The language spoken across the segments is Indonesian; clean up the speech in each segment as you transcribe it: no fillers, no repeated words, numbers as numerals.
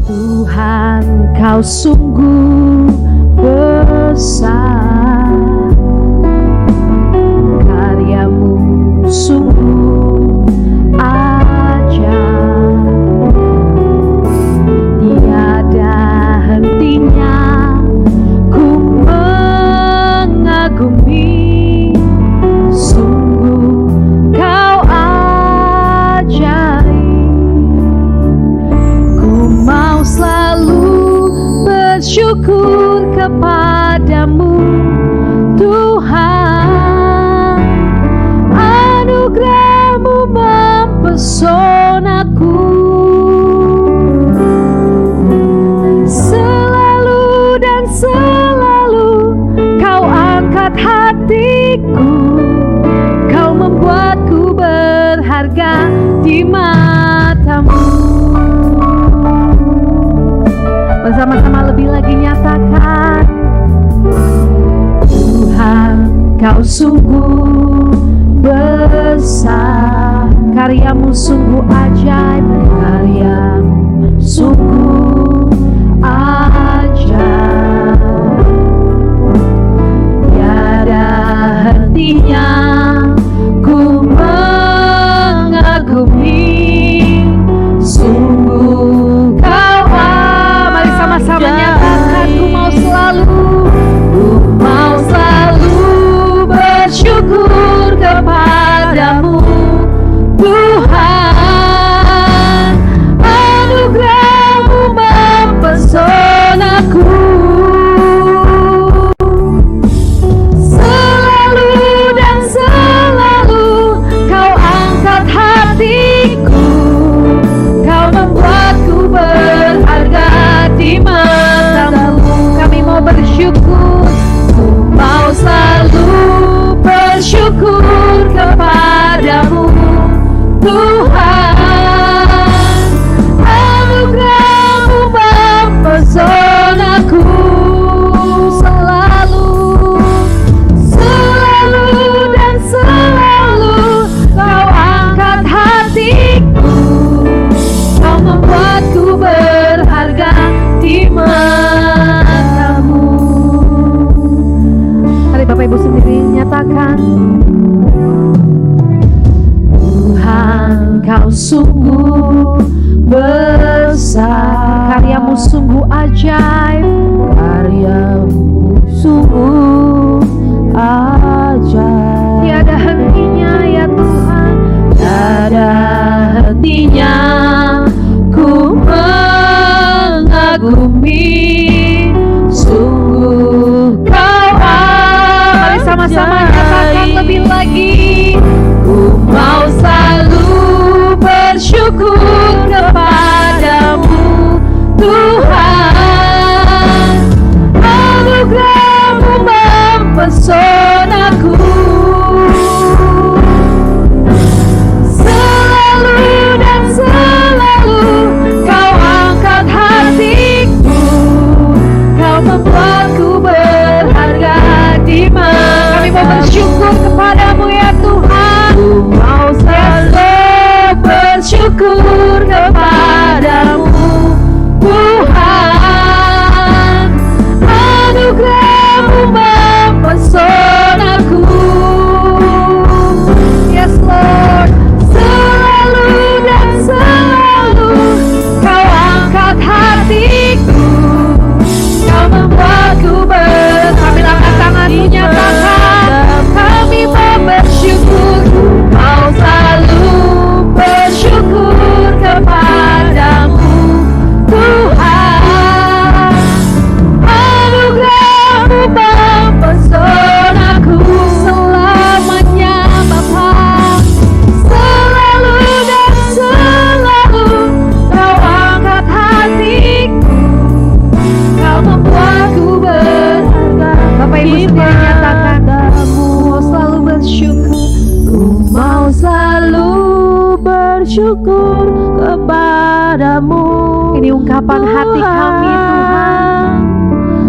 Tuhan, Kau sungguh besar, karya-Mu sungguh ajaib, tiada hentinya ku mengagumi, sungguh Kau ajaib. Ku mau selalu bersyukur kepadamu, Tuhan. Anugerah-Mu mempesonaku, selalu dan selalu Kau angkat hatiku, Kau membuatku berharga di mata-Mu. Bersama-sama lebih lagi nyatakan, Tuhan, Kau sungguh besar, karya-Mu sungguh ajaib, karya-Mu sungguh ajaib, tiada hentinya ku mengagumi, sungguh Kau mari sama-sama nyatakan, ku mau selalu bersyukur kepadamu, Tuhan. Anugerah-Mu mempesonaku, selalu dan selalu Kau angkat hatiku, Kau membuatku berharga di mata-Mu. Kami mau bersyukur, ku mau selalu bersyukur kepadamu, Tuhan. Anugerah-Mu mempesonaku, selalu dan selalu Kau angkat hatiku, Kau membuatku berharga di mata-Mu. Mari Bapak Ibu sendiri nyatakan, Tuhan, Kau sungguh besar, karya-Mu sungguh ajaib, karya-Mu sungguh ajaib, tiada hentinya ya Tuhan, tiada hentinya ku mengagumi, sungguh Kau mari sama-sama nyatakan lebih lagi, ku mau selalu bersyukur kepadamu, Tuhan. Anugerah-Mu mempesonaku, selalu dan selalu Kau angkat hatiku, Kau membuatku berharga di mata. Kami mau bersyukur kepadamu ya Tuhan, ku mau selalu bersyukur kepadamu, Tuhan. Anugerah-Mu mempesonaku, yes Lord. Selalu dan selalu Kau angkat hatiku, Kau membuatku sambil angkat tanganmu nyatakan, kami mau bersyukur, mau selalu bersyukur kepadamu, Tuhan. Anugerah-Mu mempesonaku selamanya Bapa, selalu dan selalu Kau angkat hatiku, Kau membuatku berharga. Bapak Ibu sendiri nyatakan, mau selalu bersyukur, ku mau selalu bersyukur kepadamu. Ini ungkapan hati kami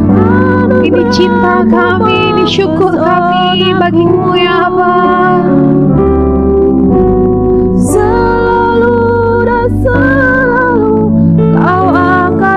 Tuhan, ini cinta kami, ini syukur kami bagimu ya Allah. Selalu dan selalu Kau angkat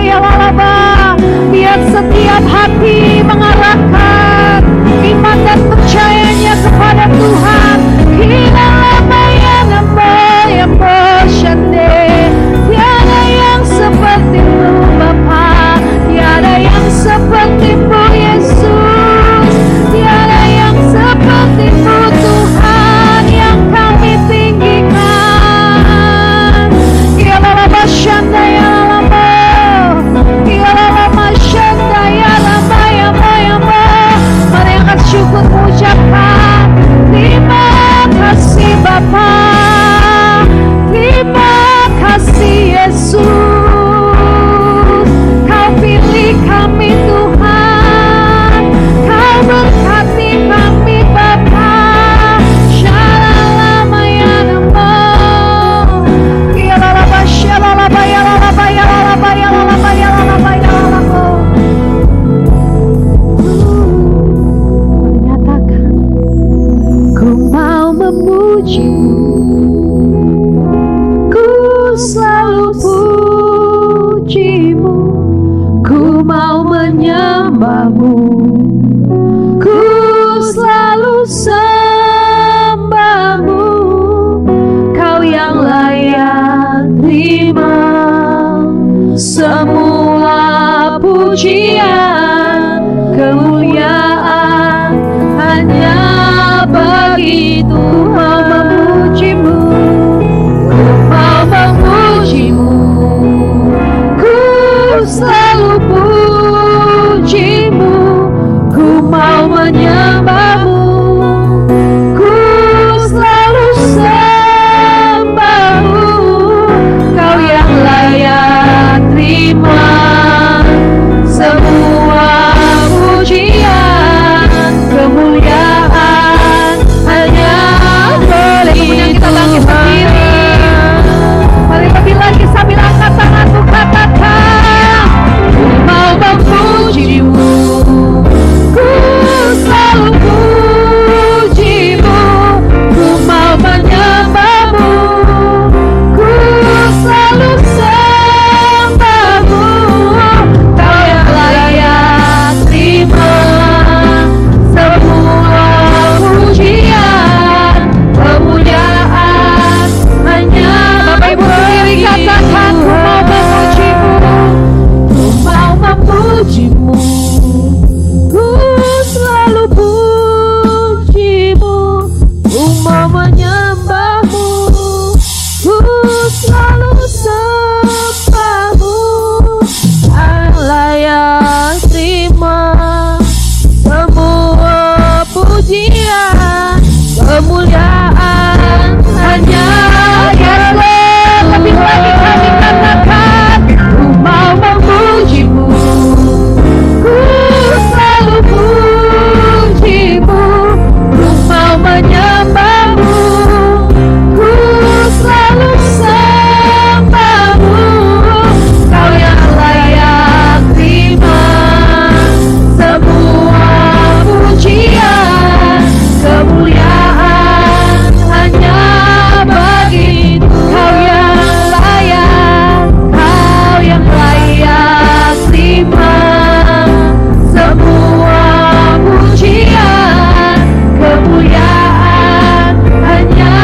ya lalaba. Biar setiap hati mengarahkan iman dan percayanya kepada Tuhan. Kita lama ya namba ya boshande. Tiada yang seperti-Mu Bapa, tiada yang seperti-Mu Yesus, tiada yang seperti-Mu Tuhan yang kami tinggikan. Ya lalaba shanda ya lalaba, ya lalaba shanda ya lama ya ma. Mari angkat syukur ucapkan terima kasih Bapa, terima kasih Yesus. Kau pilih kami Tuhan, Kau berkati kami Bapa. Shalala ya nama. Ya lalaba shalalaba ya lalaba ya lalaba ya lalaba ya lalaba ya lalaba. Menyatakan ku mau memuji-Mu, ku selalu puji-Mu, ku mau menyembah-Mu, ku selalu sembah-Mu. Kau yang layak terima semua pujian, kemuliaan hanya bagi Tuhan. Memuji-Mu, ku mau memuji-Mu, ku selalu puji-Mu, ku mau menyembah-Mu, ku selalu sembah-Mu. Kau yang layak terima semua pujian, kemuliaan hanya bagi Tuhan. Mari lebih lagi sambil angkat tanganmu katakan, ku mau memuji-Mu, ku selalu puji-Mu, ku mau menyembah-Mu, ku selalu sembah-Mu. Kau yang layak terima semua pujian, kemuliaan hanya Bapak Ibu sendiri katakan, ku mau memuji-Mu, ku mau memuji-Mu, ku selalu puji-Mu, ku mau menyembah-Mu, ku selalu sembah-Mu. Kau layak terima semua pujian, kemuliaan hanya Yesus. Lebih lagi kami katakan, ku mau memuji-Mu, ku selalu puji-Mu, ku mau menyembah-Mu, ku selalu sembah-Mu. Kau yang layak terima semua pujian, kemuliaan hanya bagi Kau yang layak, Kau yang layak terima semua pujian, kemuliaan hanya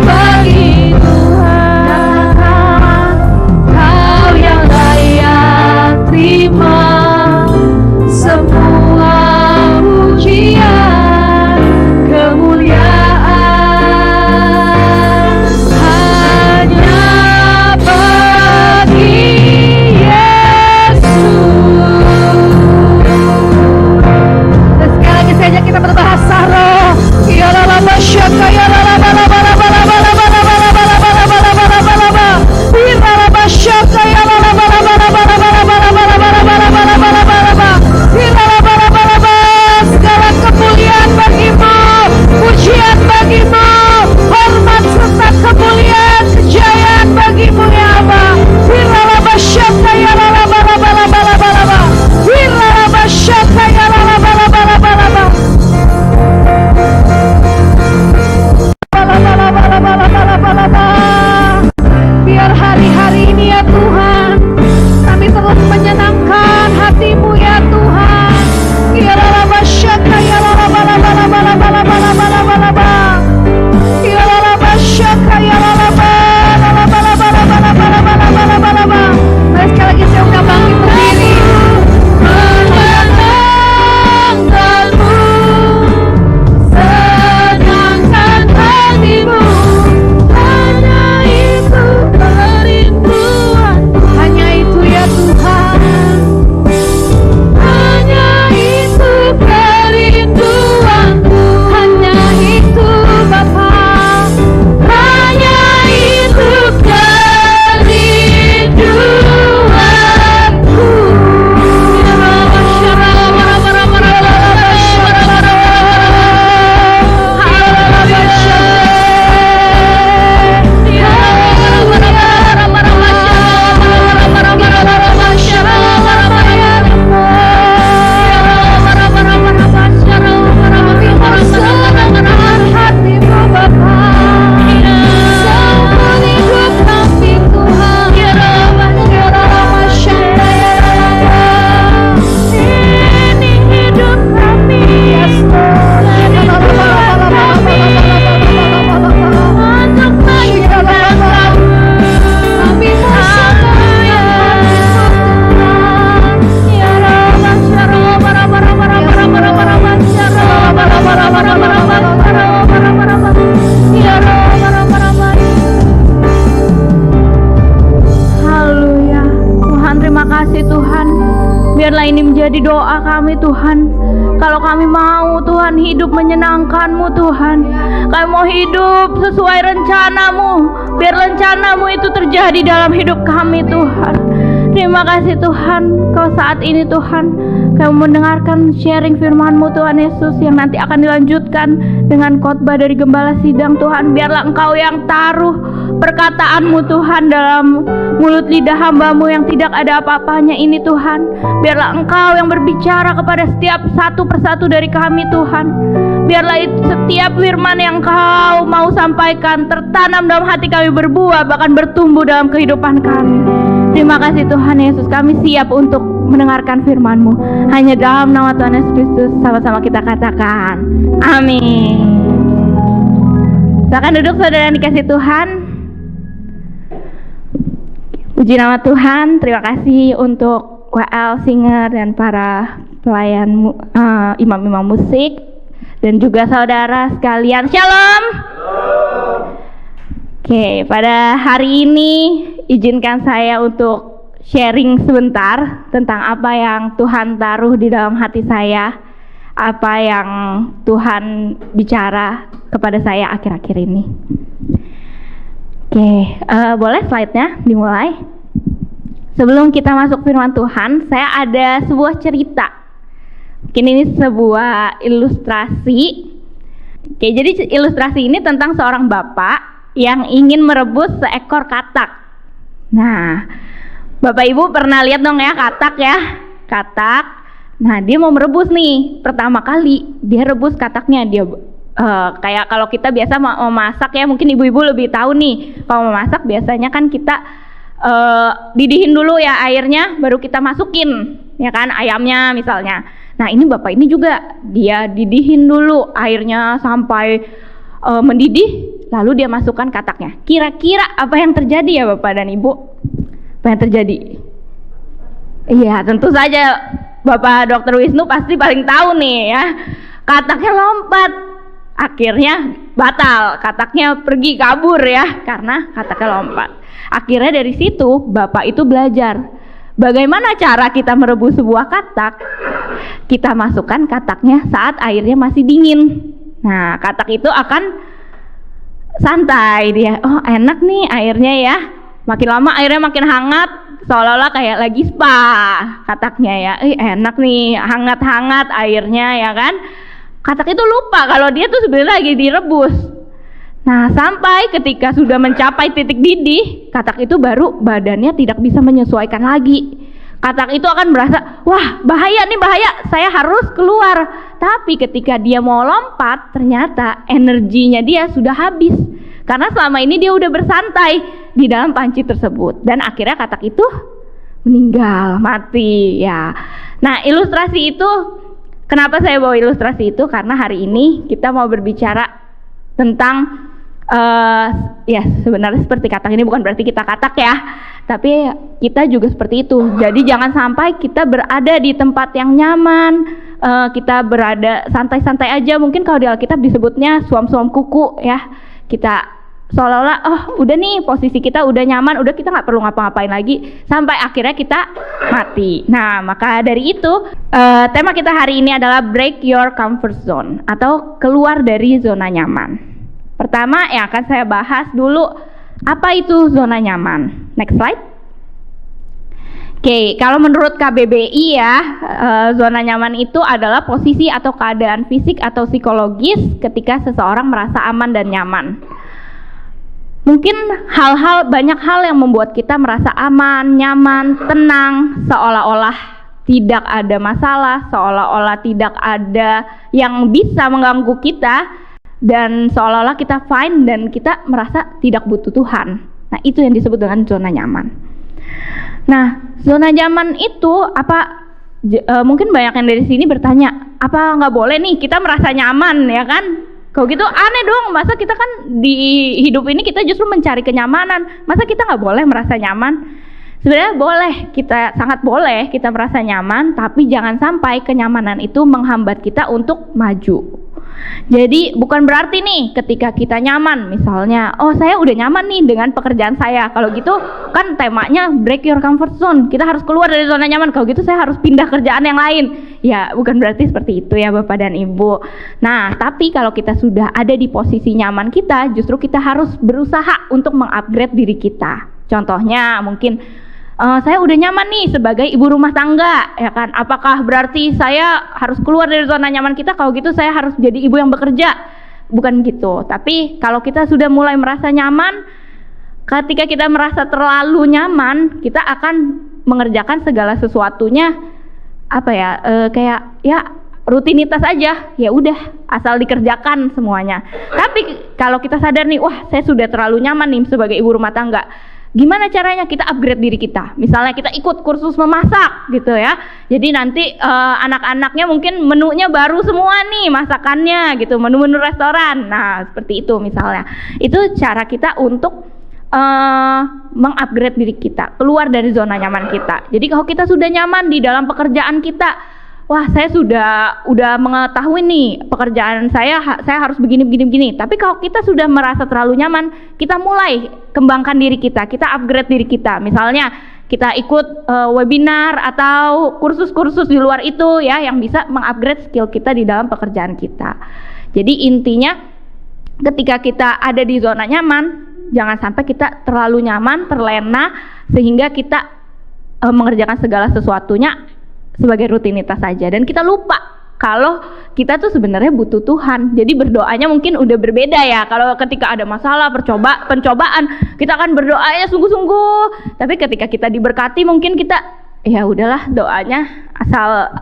bagi Tuhan. Kau yang layak terima semua pujian, kemuliaan hanya bagi Yesus. Dan sekali lagi saja kita berbahasa roh. Ya lalaba syaka ya lalaba laba laba laba laba laba laba laba laba laba laba laba. Ya lalaba syaka ya lalaba laba laba laba laba laba laba laba laba laba laba laba. Ya lalaba laba laba. Segala kemuliaan bagi-Mu, pujian bagi-Mu, hormat serta kemuliaan, kejayaan bagi-Mu ya Allah. Ya lalaba syaka ya lalaba laba laba laba laba. Ya lalaba syaka ya lalaba laba laba laba. Biar hari-hari ini ya Tuhan, kami terus Biarlah ini menjadi doa kami Tuhan. Kalau kami mau Tuhan hidup menyenangkan-Mu Tuhan, kami mau hidup sesuai rencana-Mu. Biar rencana-Mu itu terjadi dalam hidup kami Tuhan. Terima kasih Tuhan, Kau saat ini Tuhan, kami mendengarkan sharing firman-Mu Tuhan Yesus, yang nanti akan dilanjutkan dengan khotbah dari Gembala Sidang Tuhan. Biarlah Engkau yang taruh perkataan-Mu Tuhan dalam mulut lidah hamba-Mu yang tidak ada apa-apanya ini Tuhan. Biarlah Engkau yang berbicara kepada setiap satu persatu dari kami Tuhan. Biarlah setiap firman yang Kau mau sampaikan tertanam dalam hati kami, berbuah, bahkan bertumbuh dalam kehidupan kami. Terima kasih Tuhan Yesus, kami siap untuk mendengarkan firman-Mu. Hanya dalam nama Tuhan Yesus Kristus sama-sama kita katakan amin. Silakan duduk saudara yang dikasih Tuhan. Puji nama Tuhan. Terima kasih untuk WL Singer dan para pelayan imam-imam musik, dan juga saudara sekalian. Shalom. Oke, pada hari ini izinkan saya untuk sharing sebentar tentang apa yang Tuhan taruh di dalam hati saya, apa yang Tuhan bicara kepada saya akhir-akhir ini. Oke, boleh slide-nya dimulai? Sebelum kita masuk firman Tuhan, saya ada sebuah cerita. Mungkin ini sebuah ilustrasi. Oke, jadi ilustrasi ini tentang seorang bapak yang ingin merebus seekor katak. Nah, Bapak Ibu pernah lihat dong ya katak ya? Katak. Nah, dia mau merebus nih. Pertama kali dia rebus kataknya, dia kayak kalau kita biasa mau masak ya, mungkin ibu-ibu lebih tahu nih. Kalau mau masak biasanya kan kita didihin dulu ya airnya, baru kita masukin ya kan ayamnya misalnya. Nah, ini bapak ini juga dia didihin dulu airnya sampai mendidih, lalu dia masukkan kataknya. Kira-kira apa yang terjadi ya Bapak dan Ibu? Apa yang terjadi? Iya, tentu saja Bapak Dr. Wisnu pasti paling tahu nih ya. Kataknya lompat, akhirnya batal, kataknya pergi kabur ya, karena kataknya lompat. Akhirnya dari situ Bapak itu belajar bagaimana cara kita merebus sebuah katak. Kita masukkan kataknya saat airnya masih dingin. Nah, katak itu akan santai dia. Oh, enak nih airnya ya. Makin lama airnya makin hangat, seolah-olah kayak lagi spa kataknya ya. Enak nih, hangat-hangat airnya ya kan. Katak itu lupa kalau dia tuh sebenarnya lagi direbus. Nah, sampai ketika sudah mencapai titik didih, katak itu baru badannya tidak bisa menyesuaikan lagi. Katak itu akan merasa, wah bahaya nih, bahaya, saya harus keluar. Tapi ketika dia mau lompat, ternyata energinya dia sudah habis. Karena selama ini dia udah bersantai di dalam panci tersebut. Dan akhirnya katak itu meninggal, mati ya. Nah, ilustrasi itu, kenapa saya bawa ilustrasi itu? Karena hari ini kita mau berbicara tentang ya sebenarnya seperti katak ini bukan berarti kita katak ya, tapi kita juga seperti itu. Jadi jangan sampai kita berada di tempat yang nyaman, kita berada santai-santai aja. Mungkin kalau di Alkitab disebutnya suam-suam kuku ya. Kita seolah-olah oh udah nih posisi kita udah nyaman, udah kita nggak perlu ngapa-ngapain lagi sampai akhirnya kita mati. Nah, maka dari itu tema kita hari ini adalah break your comfort zone atau keluar dari zona nyaman. Pertama yang akan saya bahas dulu, apa itu zona nyaman. Next slide. Oke, kalau menurut KBBI ya, zona nyaman itu adalah posisi atau keadaan fisik atau psikologis ketika seseorang merasa aman dan nyaman. Mungkin banyak hal yang membuat kita merasa aman, nyaman, tenang, seolah-olah tidak ada masalah, seolah-olah tidak ada yang bisa mengganggu kita, dan seolah-olah kita fine dan kita merasa tidak butuh Tuhan. Nah, itu yang disebut dengan zona nyaman. Nah, zona nyaman itu apa? Mungkin banyak yang dari sini bertanya, apa nggak boleh nih kita merasa nyaman ya kan? Kalau gitu aneh dong, masa kita kan di hidup ini kita justru mencari kenyamanan, masa kita nggak boleh merasa nyaman? Sebenarnya boleh, kita sangat boleh kita merasa nyaman, tapi jangan sampai kenyamanan itu menghambat kita untuk maju. Jadi bukan berarti nih ketika kita nyaman, misalnya, oh saya udah nyaman nih dengan pekerjaan saya. Kalau gitu kan temanya break your comfort zone. Kita harus keluar dari zona nyaman. Kalau gitu saya harus pindah kerjaan yang lain. Ya bukan berarti seperti itu ya Bapak dan Ibu. Nah tapi kalau kita sudah ada di posisi nyaman kita, justru kita harus berusaha untuk mengupgrade diri kita. Contohnya mungkin saya udah nyaman nih sebagai ibu rumah tangga, ya kan? Apakah berarti saya harus keluar dari zona nyaman kita? Kalau gitu saya harus jadi ibu yang bekerja? Bukan gitu. Tapi kalau kita sudah mulai merasa nyaman, ketika kita merasa terlalu nyaman, kita akan mengerjakan segala sesuatunya kayak ya rutinitas aja, ya udah asal dikerjakan semuanya. Tapi kalau kita sadar nih, wah saya sudah terlalu nyaman nih sebagai ibu rumah tangga. Gimana caranya kita upgrade diri kita? Misalnya kita ikut kursus memasak gitu ya. Jadi nanti anak-anaknya mungkin menunya baru semua nih masakannya gitu, menu-menu restoran. Nah seperti itu misalnya. Itu cara kita untuk mengupgrade diri kita, keluar dari zona nyaman kita. Jadi kalau kita sudah nyaman di dalam pekerjaan kita, wah saya udah mengetahui nih pekerjaan saya harus begini. Tapi kalau kita sudah merasa terlalu nyaman, kita mulai kembangkan diri kita upgrade diri kita. Misalnya kita ikut webinar atau kursus-kursus di luar itu ya, yang bisa mengupgrade skill kita di dalam pekerjaan kita. Jadi intinya ketika kita ada di zona nyaman, jangan sampai kita terlalu nyaman, terlena sehingga kita mengerjakan segala sesuatunya sebagai rutinitas saja, dan kita lupa kalau kita tuh sebenarnya butuh Tuhan. Jadi berdoanya mungkin udah berbeda ya. Kalau ketika ada masalah, pencobaan, kita akan berdoanya sungguh-sungguh. Tapi ketika kita diberkati, mungkin kita ya udahlah doanya asal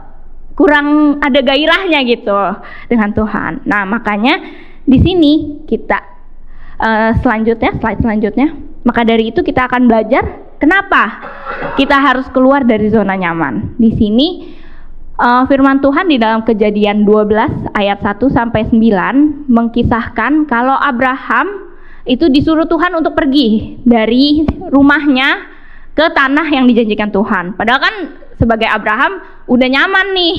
kurang ada gairahnya gitu dengan Tuhan. Nah makanya di sini kita slide selanjutnya. Maka dari itu kita akan belajar kenapa kita harus keluar dari zona nyaman. Di sini firman Tuhan di dalam Kejadian 12 ayat 1 sampai 9 mengkisahkan kalau Abraham itu disuruh Tuhan untuk pergi dari rumahnya ke tanah yang dijanjikan Tuhan. Padahal kan sebagai Abraham udah nyaman nih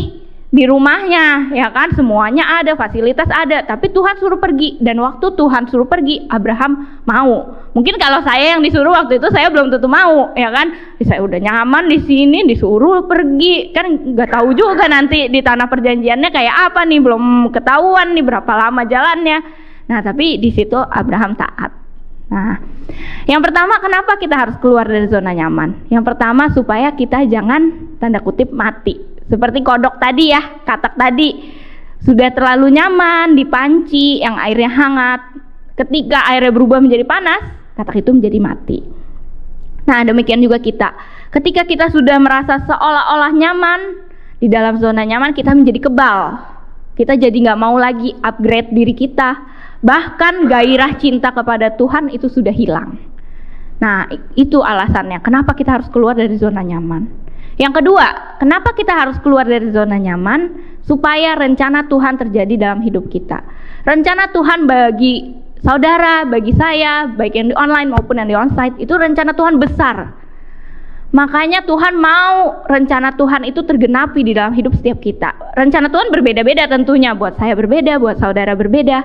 di rumahnya, ya kan, semuanya ada, fasilitas ada, tapi Tuhan suruh pergi. Dan waktu Tuhan suruh pergi, Abraham mau. Mungkin kalau saya yang disuruh waktu itu, saya belum tentu mau, ya kan. Saya udah nyaman di sini, disuruh pergi, kan nggak tahu juga nanti di tanah perjanjiannya kayak apa nih, belum ketahuan nih berapa lama jalannya. Nah tapi di situ Abraham taat. Nah yang pertama, kenapa kita harus keluar dari zona nyaman? Yang pertama, supaya kita jangan tanda kutip mati. Seperti kodok tadi ya, katak tadi, sudah terlalu nyaman di panci yang airnya hangat. Ketika airnya berubah menjadi panas, katak itu menjadi mati. Nah demikian juga kita. Ketika kita sudah merasa seolah-olah nyaman di dalam zona nyaman, kita menjadi kebal. Kita jadi nggak mau lagi upgrade diri kita. Bahkan gairah cinta kepada Tuhan itu sudah hilang. Nah itu alasannya kenapa kita harus keluar dari zona nyaman. Yang kedua, kenapa kita harus keluar dari zona nyaman? Supaya rencana Tuhan terjadi dalam hidup kita. Rencana Tuhan bagi saudara, bagi saya, baik yang di online maupun yang di onsite, itu rencana Tuhan besar. Makanya Tuhan mau rencana Tuhan itu tergenapi di dalam hidup setiap kita. Rencana Tuhan berbeda-beda tentunya, buat saya berbeda, buat saudara berbeda,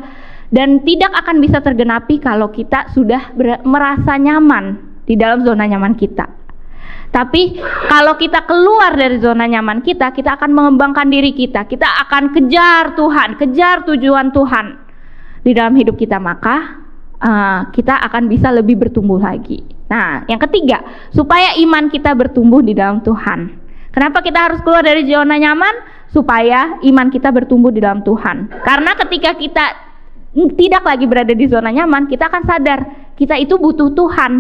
dan tidak akan bisa tergenapi kalau kita sudah merasa nyaman di dalam zona nyaman kita. Tapi kalau kita keluar dari zona nyaman kita akan mengembangkan diri kita akan kejar Tuhan, kejar tujuan Tuhan di dalam hidup kita, maka kita akan bisa lebih bertumbuh lagi. Nah yang ketiga, supaya iman kita bertumbuh di dalam Tuhan. Kenapa kita harus keluar dari zona nyaman? Supaya iman kita bertumbuh di dalam Tuhan. Karena ketika kita tidak lagi berada di zona nyaman, kita akan sadar kita itu butuh Tuhan.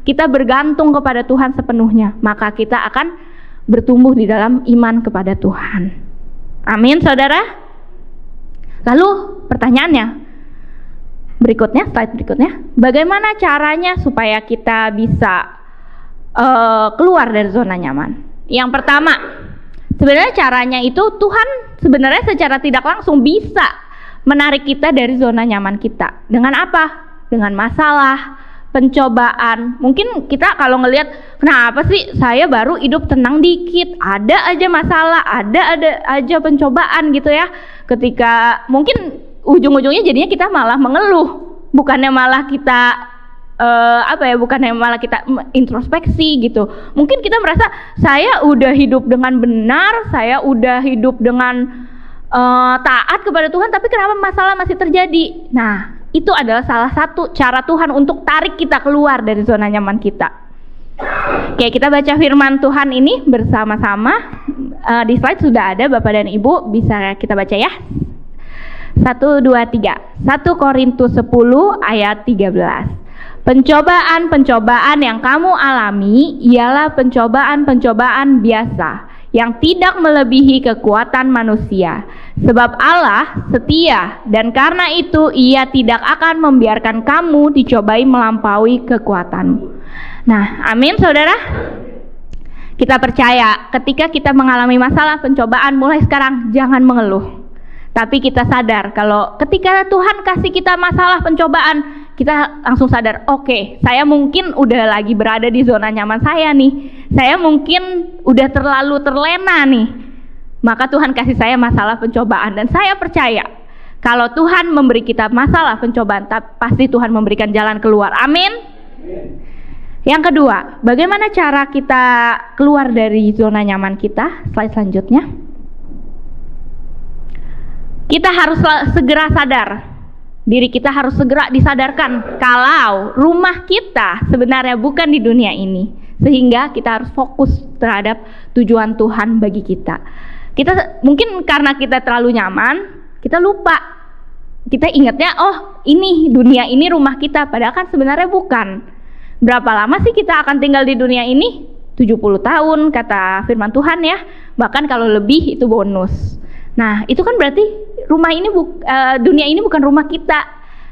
Kita bergantung kepada Tuhan sepenuhnya, maka kita akan bertumbuh di dalam iman kepada Tuhan. Amin, saudara. Lalu pertanyaannya berikutnya, slide berikutnya, bagaimana caranya supaya kita bisa keluar dari zona nyaman? Yang pertama, sebenarnya caranya itu Tuhan sebenarnya secara tidak langsung bisa menarik kita dari zona nyaman kita. Dengan apa? Dengan masalah, pencobaan. Mungkin kita kalau ngelihat, kenapa sih saya baru hidup tenang dikit, ada aja masalah, ada aja pencobaan gitu ya. Ketika mungkin ujung-ujungnya jadinya kita malah mengeluh, bukannya malah kita bukannya malah kita introspeksi gitu. Mungkin kita merasa saya udah hidup dengan benar, saya udah hidup dengan taat kepada Tuhan, tapi kenapa masalah masih terjadi? Nah, itu adalah salah satu cara Tuhan untuk tarik kita keluar dari zona nyaman kita. Oke, kita baca firman Tuhan ini bersama-sama. Di slide sudah ada Bapak dan Ibu, bisa kita baca ya. 1, 2, 3. 1 Korintus 10 ayat 13. Pencobaan-pencobaan yang kamu alami ialah pencobaan-pencobaan biasa yang tidak melebihi kekuatan manusia. Sebab Allah setia, dan karena itu Ia tidak akan membiarkan kamu dicobai melampaui kekuatanmu. Nah, amin saudara. Kita percaya ketika kita mengalami masalah pencobaan, mulai sekarang jangan mengeluh. Tapi kita sadar kalau ketika Tuhan kasih kita masalah pencobaan, kita langsung sadar, oke, saya mungkin udah lagi berada di zona nyaman saya nih. Saya mungkin udah terlalu terlena nih. Maka Tuhan kasih saya masalah pencobaan, dan saya percaya kalau Tuhan memberi kita masalah pencobaan, pasti Tuhan memberikan jalan keluar. Amin. Yang kedua, bagaimana cara kita keluar dari zona nyaman kita? Slide selanjutnya. Kita harus segera sadar, diri kita harus segera disadarkan kalau rumah kita sebenarnya bukan di dunia ini, sehingga kita harus fokus terhadap tujuan Tuhan bagi kita. Kita mungkin karena kita terlalu nyaman, kita lupa, kita ingatnya, oh ini dunia ini rumah kita, padahal kan sebenarnya bukan. Berapa lama sih kita akan tinggal di dunia ini? 70 tahun kata firman Tuhan ya, bahkan kalau lebih itu bonus. Nah, itu kan berarti rumah ini dunia ini bukan rumah kita.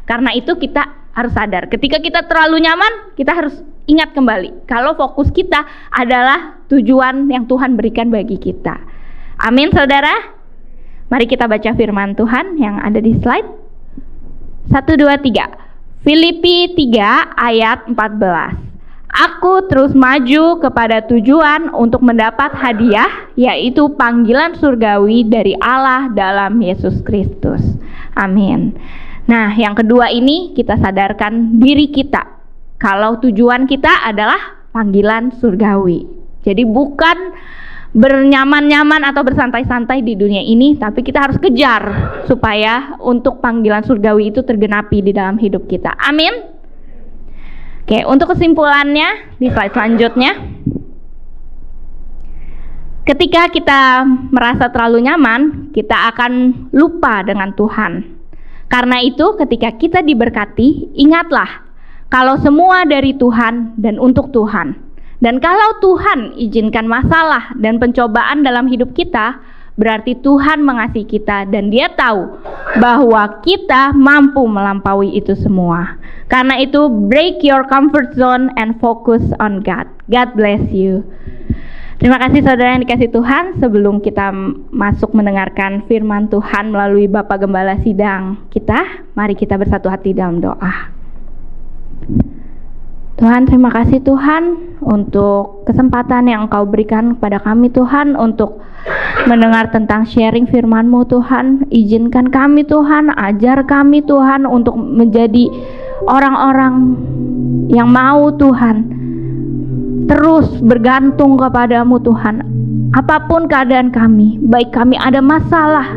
Karena itu kita harus sadar, ketika kita terlalu nyaman, kita harus ingat kembali kalau fokus kita adalah tujuan yang Tuhan berikan bagi kita. Amin saudara. Mari kita baca firman Tuhan yang ada di slide. 1, 2, 3. Filipi 3 ayat 14. Aku terus maju kepada tujuan untuk mendapat hadiah, yaitu panggilan surgawi dari Allah dalam Yesus Kristus. Amin. Nah, yang kedua ini kita sadarkan diri kita kalau tujuan kita adalah panggilan surgawi. Jadi bukan bernyaman-nyaman atau bersantai-santai di dunia ini, tapi kita harus kejar supaya untuk panggilan surgawi itu tergenapi di dalam hidup kita. Amin. Oke, untuk kesimpulannya di slide selanjutnya. Ketika kita merasa terlalu nyaman, kita akan lupa dengan Tuhan. Karena itu, ketika kita diberkati, ingatlah kalau semua dari Tuhan dan untuk Tuhan. Dan kalau Tuhan izinkan masalah dan pencobaan dalam hidup kita, berarti Tuhan mengasihi kita dan Dia tahu bahwa kita mampu melampaui itu semua. Karena itu, break your comfort zone and focus on God. God bless you. Terima kasih saudara yang dikasih Tuhan. Sebelum kita masuk mendengarkan firman Tuhan melalui Bapak Gembala Sidang kita, mari kita bersatu hati dalam doa. Tuhan, terima kasih Tuhan untuk kesempatan yang Engkau berikan kepada kami Tuhan untuk mendengar tentang sharing firman-Mu Tuhan. Izinkan kami Tuhan, ajar kami Tuhan untuk menjadi orang-orang yang mau Tuhan terus bergantung kepadamu Tuhan. Apapun keadaan kami, baik kami ada masalah,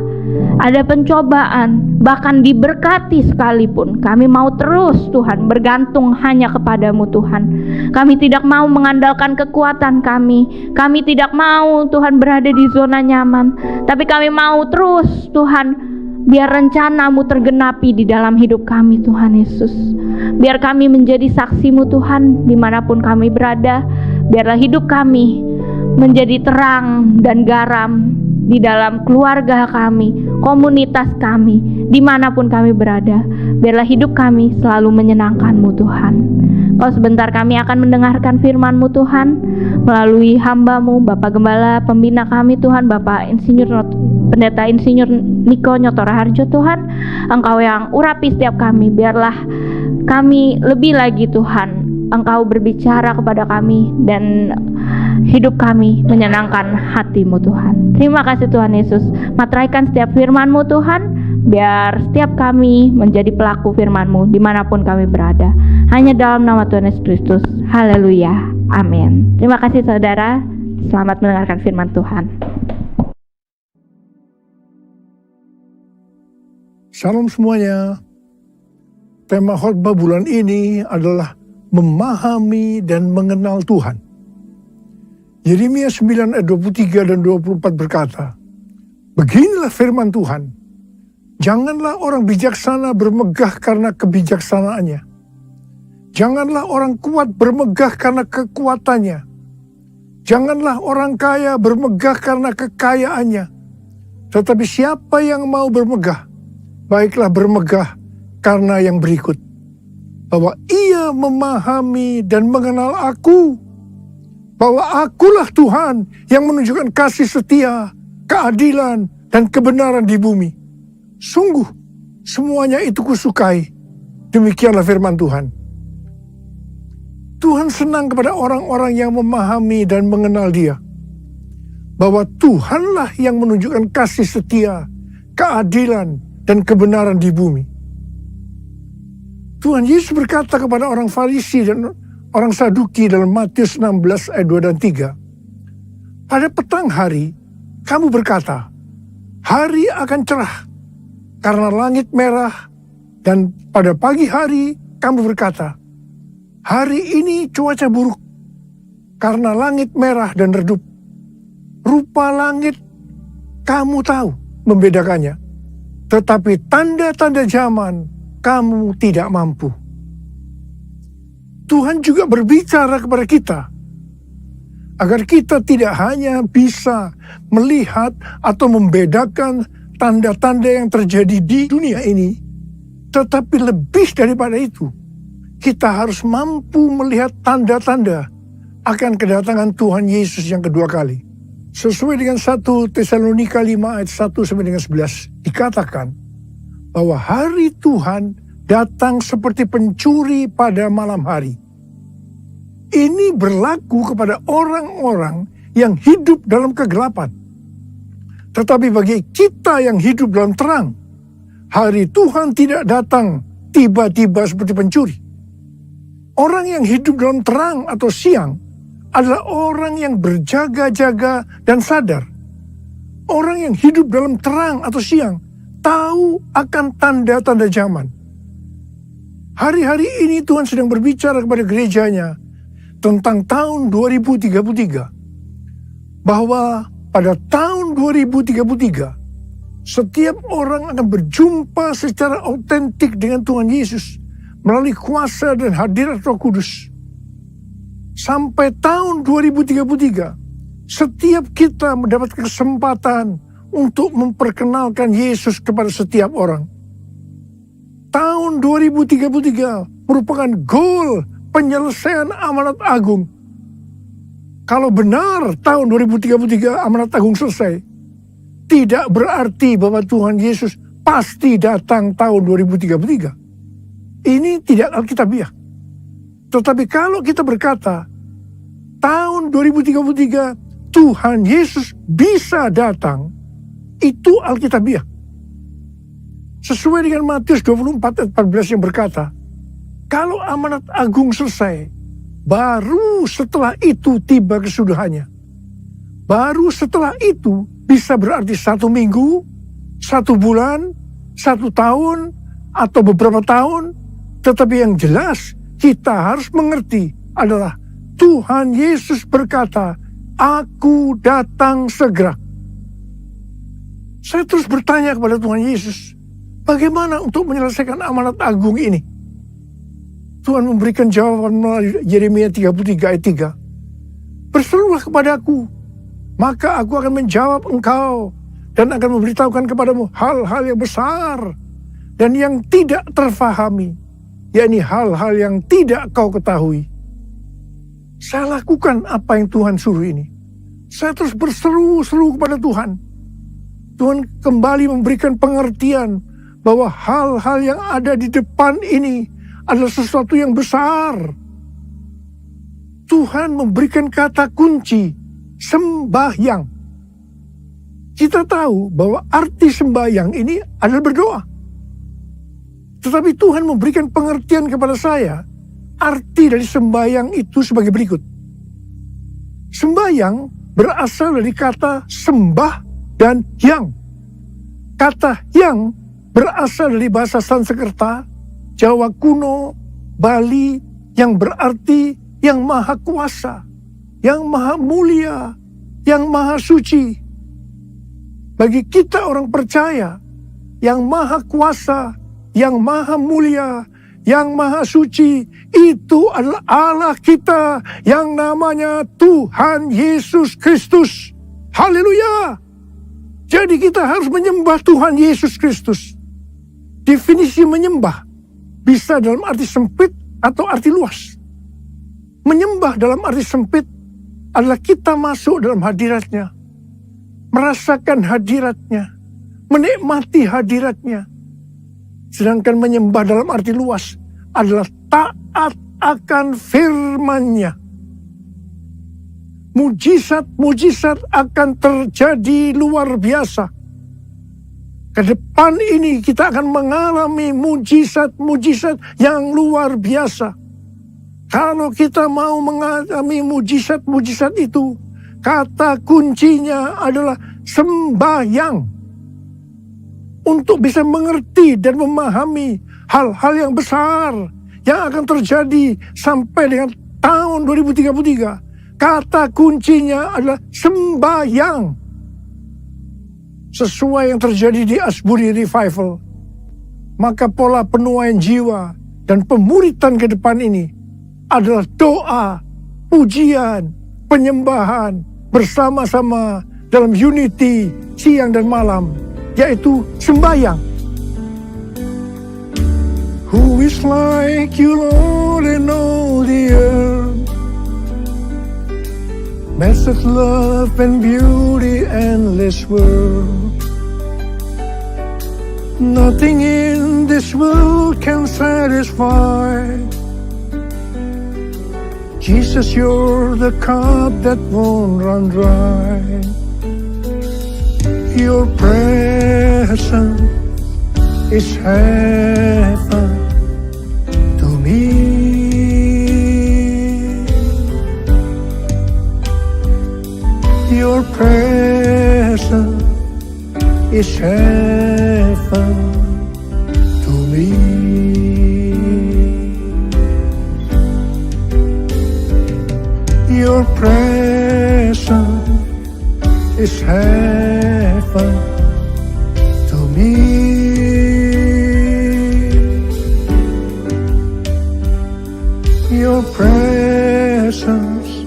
ada pencobaan, bahkan diberkati sekalipun, kami mau terus Tuhan bergantung hanya kepadamu Tuhan. Kami tidak mau mengandalkan kekuatan kami. Kami tidak mau Tuhan berada di zona nyaman, tapi kami mau terus Tuhan, biar rencana-Mu tergenapi di dalam hidup kami Tuhan Yesus. Biar kami menjadi saksi-Mu Tuhan dimanapun kami berada. Biarlah hidup kami menjadi terang dan garam di dalam keluarga kami, komunitas kami, dimanapun kami berada. Biarlah hidup kami selalu menyenangkan-Mu Tuhan. Kau sebentar kami akan mendengarkan firman-Mu Tuhan melalui hamba-Mu, Bapak Gembala Pembina kami Tuhan, Bapak Pendeta Insinyur Niko Nyotora Harjo Tuhan. Engkau yang urapi setiap kami, biarlah kami lebih lagi Tuhan Engkau berbicara kepada kami dan hidup kami menyenangkan hati-Mu Tuhan. Terima kasih Tuhan Yesus. Materaikan setiap firman-Mu Tuhan, biar setiap kami menjadi pelaku firman-Mu dimanapun kami berada. Hanya dalam nama Tuhan Yesus Kristus. Haleluya. Amin. Terima kasih saudara. Selamat mendengarkan firman Tuhan. Salam semuanya. Tema khotbah bulan ini adalah memahami dan mengenal Tuhan. Yeremia 9 ayat 23 dan 24 berkata, "Beginilah firman Tuhan, janganlah orang bijaksana bermegah karena kebijaksanaannya. Janganlah orang kuat bermegah karena kekuatannya. Janganlah orang kaya bermegah karena kekayaannya. Tetapi siapa yang mau bermegah, baiklah bermegah karena yang berikut, bahwa ia memahami dan mengenal aku, bahwa akulah Tuhan yang menunjukkan kasih setia, keadilan, dan kebenaran di bumi. Sungguh, semuanya itu kusukai." Demikianlah firman Tuhan. Tuhan senang kepada orang-orang yang memahami dan mengenal Dia, bahwa Tuhanlah yang menunjukkan kasih setia, keadilan, dan kebenaran di bumi. Tuhan Yesus berkata kepada orang Farisi dan orang Saduki dalam Matius 16 ayat 2 dan 3. "Pada petang hari, kamu berkata, hari akan cerah karena langit merah, dan pada pagi hari kamu berkata, hari ini cuaca buruk karena langit merah dan redup. Rupa langit kamu tahu membedakannya, tetapi tanda-tanda zaman kamu tidak mampu." Tuhan juga berbicara kepada kita agar kita tidak hanya bisa melihat atau membedakan tanda-tanda yang terjadi di dunia ini, tetapi lebih daripada itu, kita harus mampu melihat tanda-tanda akan kedatangan Tuhan Yesus yang kedua kali. Sesuai dengan 1 Tesalonika 5 ayat 1 sampai dengan 11 dikatakan bahwa hari Tuhan datang seperti pencuri pada malam hari. Ini berlaku kepada orang-orang yang hidup dalam kegelapan. Tetapi bagi kita yang hidup dalam terang, hari Tuhan tidak datang tiba-tiba seperti pencuri. Orang yang hidup dalam terang atau siang adalah orang yang berjaga-jaga dan sadar. Orang yang hidup dalam terang atau siang tahu akan tanda-tanda zaman. Hari-hari ini Tuhan sedang berbicara kepada gerejanya tentang tahun 2033. Bahwa pada tahun 2033, setiap orang akan berjumpa secara autentik dengan Tuhan Yesus melalui kuasa dan hadirat Roh Kudus. Sampai tahun 2033, setiap kita mendapat kesempatan untuk memperkenalkan Yesus kepada setiap orang. Tahun 2033 merupakan goal penyelesaian amanat agung. Kalau benar tahun 2033 amanat agung selesai, tidak berarti bahwa Tuhan Yesus pasti datang tahun 2033. Ini tidak alkitabiah. Tetapi kalau kita berkata, tahun 2033 Tuhan Yesus bisa datang, itu alkitabiah. Sesuai dengan Matius 24 ayat 14 yang berkata, kalau amanat agung selesai, baru setelah itu tiba kesudahannya. Baru setelah itu bisa berarti 1 minggu, 1 bulan, 1 tahun, atau beberapa tahun. Tetapi yang jelas kita harus mengerti adalah Tuhan Yesus berkata, "Aku datang segera." Saya terus bertanya kepada Tuhan Yesus, bagaimana untuk menyelesaikan amanat agung ini? Tuhan memberikan jawaban melalui Yeremia 33 ayat 3. "Berserulah kepadaku, maka aku akan menjawab engkau dan akan memberitahukan kepadamu hal-hal yang besar dan yang tidak terfahami, yakni hal-hal yang tidak kau ketahui." Saya lakukan apa yang Tuhan suruh ini. Saya terus berseru-seru kepada Tuhan. Tuhan kembali memberikan pengertian bahwa hal-hal yang ada di depan ini adalah sesuatu yang besar. Tuhan memberikan kata kunci, sembahyang. Kita tahu bahwa arti sembahyang ini adalah berdoa. Tetapi Tuhan memberikan pengertian kepada saya, arti dari sembahyang itu sebagai berikut. Sembahyang berasal dari kata sembah dan yang. Kata yang berasal dari bahasa Sanskerta, Jawa kuno, Bali, yang berarti yang maha kuasa, yang maha mulia, yang maha suci. Bagi kita orang percaya, yang maha kuasa, yang maha mulia, yang maha suci, itu adalah Allah kita yang namanya Tuhan Yesus Kristus. Haleluya! Jadi kita harus menyembah Tuhan Yesus Kristus. Definisi menyembah bisa dalam arti sempit atau arti luas. Menyembah dalam arti sempit adalah kita masuk dalam hadiratnya, merasakan hadiratnya, menikmati hadiratnya. Sedangkan menyembah dalam arti luas adalah taat akan firman-Nya. Mujizat-mujizat akan terjadi luar biasa. Ke depan ini kita akan mengalami mujizat-mujizat yang luar biasa. Kalau kita mau mengalami mujizat-mujizat itu, kata kuncinya adalah sembahyang. Untuk bisa mengerti dan memahami hal-hal yang besar yang akan terjadi sampai dengan tahun 2033. Kata kuncinya adalah sembahyang. Sesuai yang terjadi di Asbury Revival, maka pola penuaian jiwa dan pemuritan ke depan ini adalah doa, pujian, penyembahan bersama-sama dalam unity siang dan malam, yaitu sembahyang. Who is like you, Lord, in all the earth? Massive love and beauty, endless world. Nothing in this world can satisfy. Jesus, you're the cup that won't run dry. Your presence is heaven to me. Your presence is heaven to me. Your presence is heaven to me. Your presence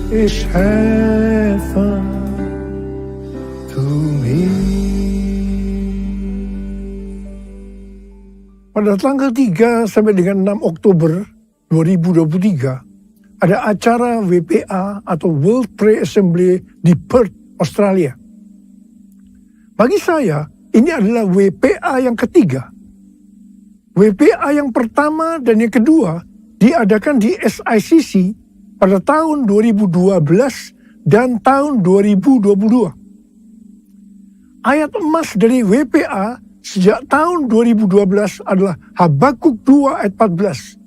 is heaven to me. Pada tanggal 3 sampai dengan 6 Oktober 2023 ada acara WPA atau World Prayer Assembly di Perth, Australia. Bagi saya, ini adalah WPA yang ketiga. WPA yang pertama dan yang kedua diadakan di SICC pada tahun 2012 dan tahun 2022. Ayat emas dari WPA sejak tahun 2012 adalah Habakuk 2 ayat 14.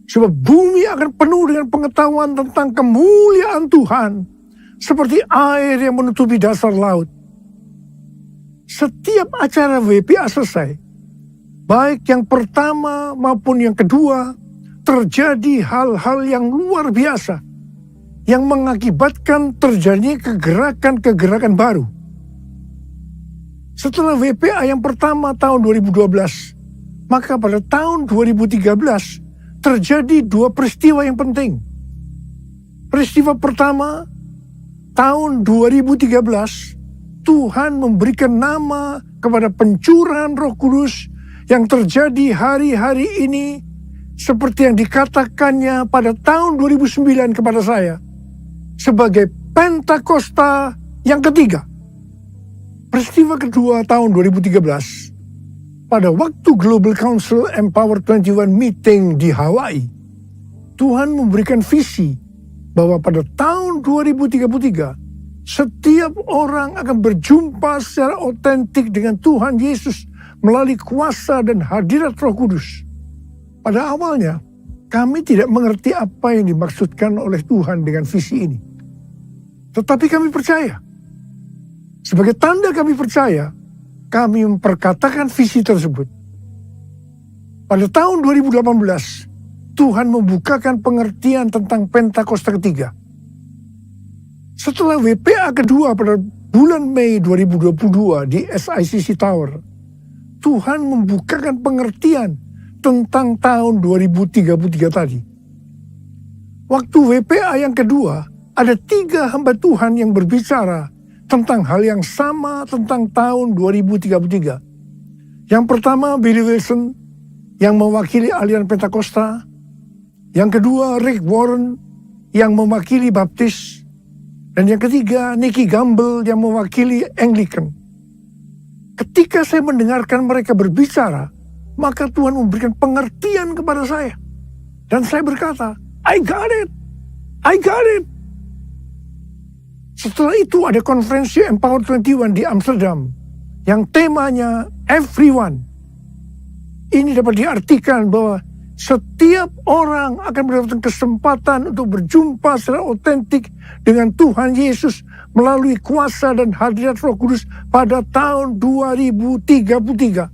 Sebab bumi akan penuh dengan pengetahuan tentang kemuliaan Tuhan, seperti air yang menutupi dasar laut. Setiap acara WPA selesai, baik yang pertama maupun yang kedua, terjadi hal-hal yang luar biasa, yang mengakibatkan terjadinya kegerakan-kegerakan baru. Setelah WPA yang pertama tahun 2012, maka pada tahun 2013, terjadi dua peristiwa yang penting. Peristiwa pertama, tahun 2013, Tuhan memberikan nama kepada pencurahan Roh Kudus yang terjadi hari-hari ini, seperti yang dikatakannya pada tahun 2009 kepada saya, sebagai Pentakosta yang ketiga. Peristiwa kedua tahun 2013, pada waktu Global Council Empower 21 meeting di Hawaii, Tuhan memberikan visi bahwa pada tahun 2033, setiap orang akan berjumpa secara otentik dengan Tuhan Yesus melalui kuasa dan hadirat Roh Kudus. Pada awalnya, kami tidak mengerti apa yang dimaksudkan oleh Tuhan dengan visi ini. Tetapi kami percaya. Sebagai tanda kami percaya, kami memperkatakan visi tersebut. Pada tahun 2018, Tuhan membukakan pengertian tentang Pentakosta ketiga. Setelah WPA kedua pada bulan Mei 2022 di SICC Tower, Tuhan membukakan pengertian tentang tahun 2033 tadi. Waktu WPA yang kedua, ada 3 hamba Tuhan yang berbicara tentang hal yang sama tentang tahun 2033. Yang pertama Billy Wilson yang mewakili aliran Pentakosta. Yang kedua Rick Warren yang mewakili Baptis. Dan yang ketiga Nicky Gamble yang mewakili Anglican. Ketika saya mendengarkan mereka berbicara, maka Tuhan memberikan pengertian kepada saya. Dan saya berkata, I got it. I got it. Setelah itu ada konferensi Empower 21 di Amsterdam yang temanya Everyone. Ini dapat diartikan bahwa setiap orang akan mendapatkan kesempatan untuk berjumpa secara otentik dengan Tuhan Yesus melalui kuasa dan hadirat Roh Kudus pada tahun 2033.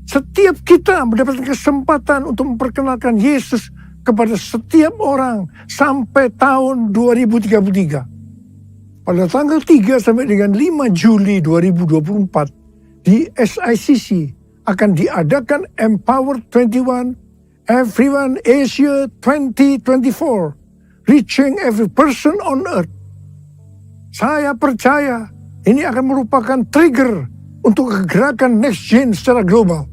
Setiap kita mendapatkan kesempatan untuk memperkenalkan Yesus kepada setiap orang sampai tahun 2033. Pada tanggal 3 sampai dengan 5 Juli 2024 di SICC akan diadakan Empower 21 Everyone Asia 2024, Reaching Every Person on Earth. Saya percaya ini akan merupakan trigger untuk kegerakan Next Gen secara global.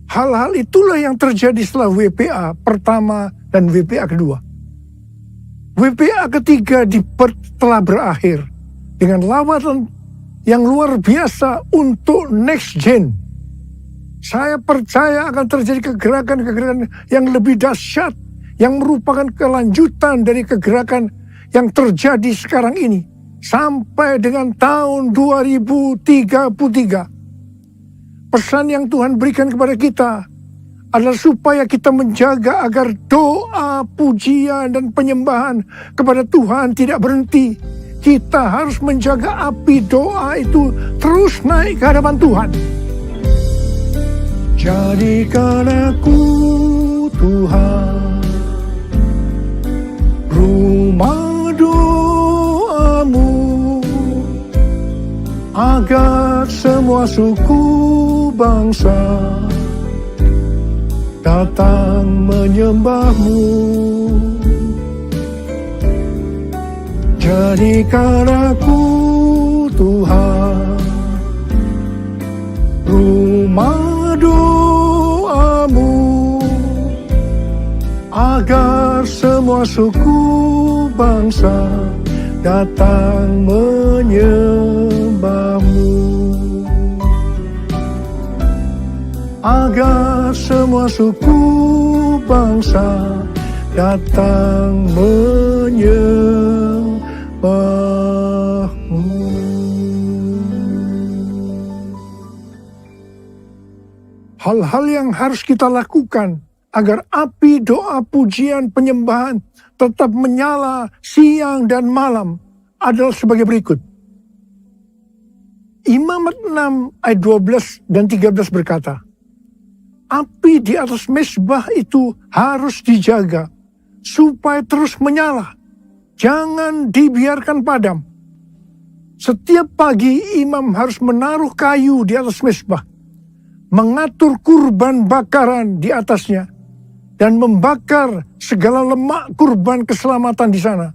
Hal-hal itulah yang terjadi setelah WPA pertama dan WPA kedua. WPA ketiga di Perth telah berakhir dengan lawatan yang luar biasa untuk Next Gen. Saya percaya akan terjadi kegerakan-kegerakan yang lebih dahsyat yang merupakan kelanjutan dari kegerakan yang terjadi sekarang ini sampai dengan tahun 2033. Pesan yang Tuhan berikan kepada kita adalah supaya kita menjaga agar doa, pujian, dan penyembahan kepada Tuhan tidak berhenti. Kita harus menjaga api doa itu terus naik ke hadapan Tuhan. Jadikan aku, Tuhan, rumah doamu, agar semua suku bangsa datang menyembahmu. Jadikan aku, Tuhan, rumah doamu, agar semua suku bangsa datang menyembahmu. Agar semua suku bangsa datang menyembahmu. Hal-hal yang harus kita lakukan agar api doa, pujian, penyembahan tetap menyala siang dan malam adalah sebagai berikut. Imamat 6 ayat 12 dan 13 berkata, api di atas mezbah itu harus dijaga supaya terus menyala. Jangan dibiarkan padam. Setiap pagi imam harus menaruh kayu di atas mezbah, mengatur kurban bakaran di atasnya, dan membakar segala lemak kurban keselamatan di sana.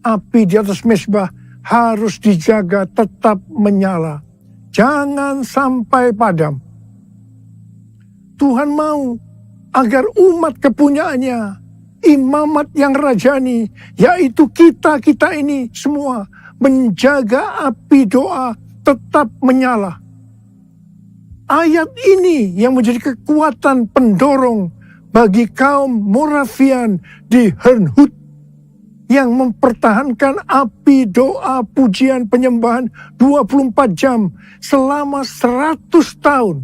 Api di atas mezbah harus dijaga tetap menyala. Jangan sampai padam. Tuhan mau agar umat kepunyaannya, imamat yang rajani, yaitu kita ini semua, menjaga api doa tetap menyala. Ayat ini yang menjadi kekuatan pendorong bagi kaum Moravian di Herrnhut yang mempertahankan api doa pujian penyembahan 24 jam selama 100 tahun.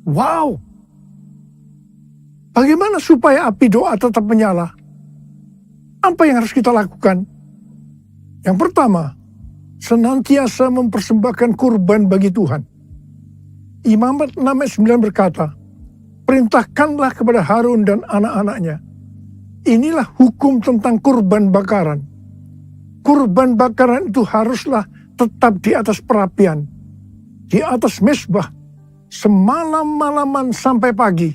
Wow! Bagaimana supaya api doa tetap menyala? Apa yang harus kita lakukan? Yang pertama, senantiasa mempersembahkan kurban bagi Tuhan. Imamat 6 ayat 9 berkata, perintahkanlah kepada Harun dan anak-anaknya. Inilah hukum tentang kurban bakaran. Kurban bakaran itu haruslah tetap di atas perapian, di atas mezbah, semalam-malaman sampai pagi.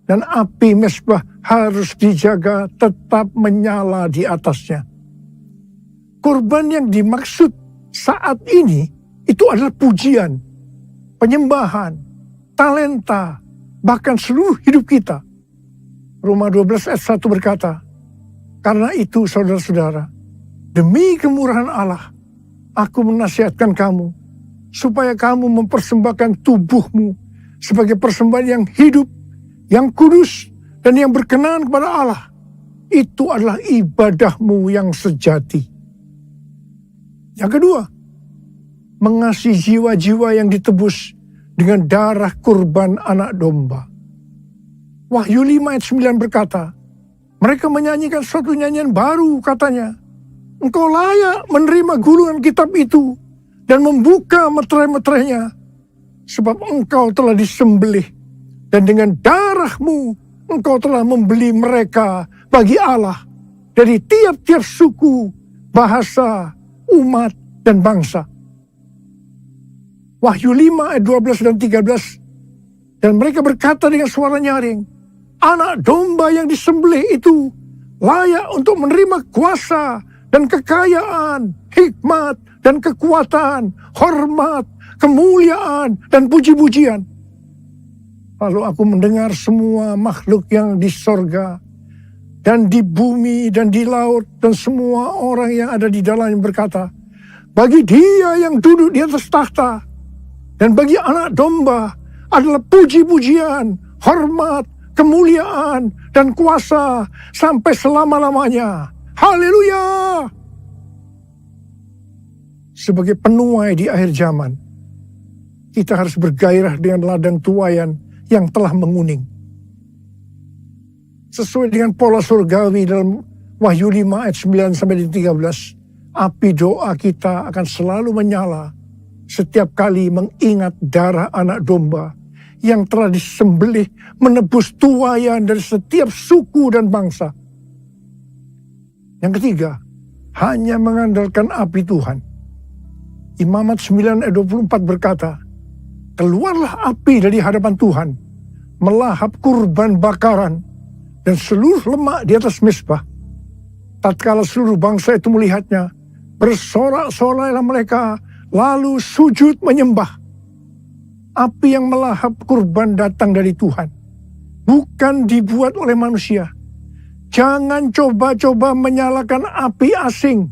Dan api mezbah harus dijaga tetap menyala di atasnya. Kurban yang dimaksud saat ini itu adalah pujian, penyembahan, talenta, bahkan seluruh hidup kita. Roma 12 ayat 1 berkata, karena itu saudara-saudara, demi kemurahan Allah, aku menasihatkan kamu, supaya kamu mempersembahkan tubuhmu sebagai persembahan yang hidup, yang kudus, dan yang berkenan kepada Allah. Itu adalah ibadahmu yang sejati. Yang kedua, mengasihi jiwa-jiwa yang ditebus dengan darah kurban anak domba. Wahyu 5 ayat 9 berkata, mereka menyanyikan suatu nyanyian baru, katanya, engkau layak menerima gulungan kitab itu dan membuka meterai-meterainya, sebab engkau telah disembelih, dan dengan darahmu engkau telah membeli mereka bagi Allah dari tiap-tiap suku, bahasa, umat, dan bangsa. Wahyu 5 ayat 12 dan 13. Dan mereka berkata dengan suara nyaring, anak domba yang disembelih itu layak untuk menerima kuasa dan kekayaan, hikmat dan kekuatan, hormat, kemuliaan, dan puji-pujian. Lalu aku mendengar semua makhluk yang di sorga, dan di bumi, dan di laut, dan semua orang yang ada di dalamnya berkata, bagi dia yang duduk di atas tahta, dan bagi anak domba adalah puji-pujian, hormat, kemuliaan, dan kuasa sampai selama-lamanya. Haleluya! Sebagai penuai di akhir zaman, kita harus bergairah dengan ladang tuaian yang telah menguning. Sesuai dengan pola surgawi dalam Wahyu 5 ayat 9 sampai 13, api doa kita akan selalu menyala setiap kali mengingat darah anak domba yang telah disembelih menebus tuaian dari setiap suku dan bangsa. Yang ketiga, hanya mengandalkan api Tuhan. Imamat 9 ayat 24 berkata, keluarlah api dari hadapan Tuhan, melahap kurban bakaran dan seluruh lemak di atas mezbah. Tatkala seluruh bangsa itu melihatnya, bersorak-soraklah mereka, lalu sujud menyembah. Api yang melahap kurban datang dari Tuhan, bukan dibuat oleh manusia. Jangan coba-coba menyalakan api asing,